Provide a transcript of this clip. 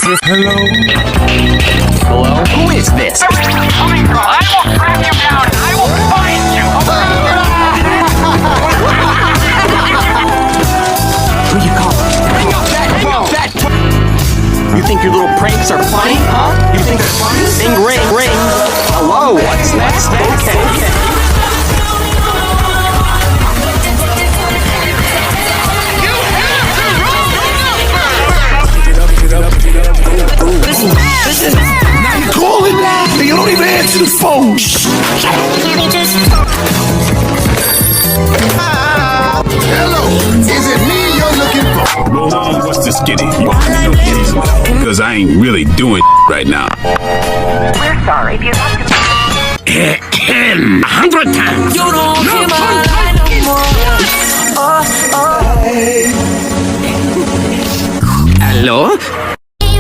this? Hello? Hello? Who is this? Where are you coming from? I will track you down and I will find you. Who you calling? Hang up that phone! You think your little pranks are funny, huh? You think they're funny? Sing, ring, ring. Hello, what's next? Okay. Listen. Now you calling that? You don't even answer the phone. Hello, is it me you're looking for? Roll on, what's this skinny? Because I ain't really doing right now. We're sorry. If you have to... 100 times. You don't hear my line no more. Hello?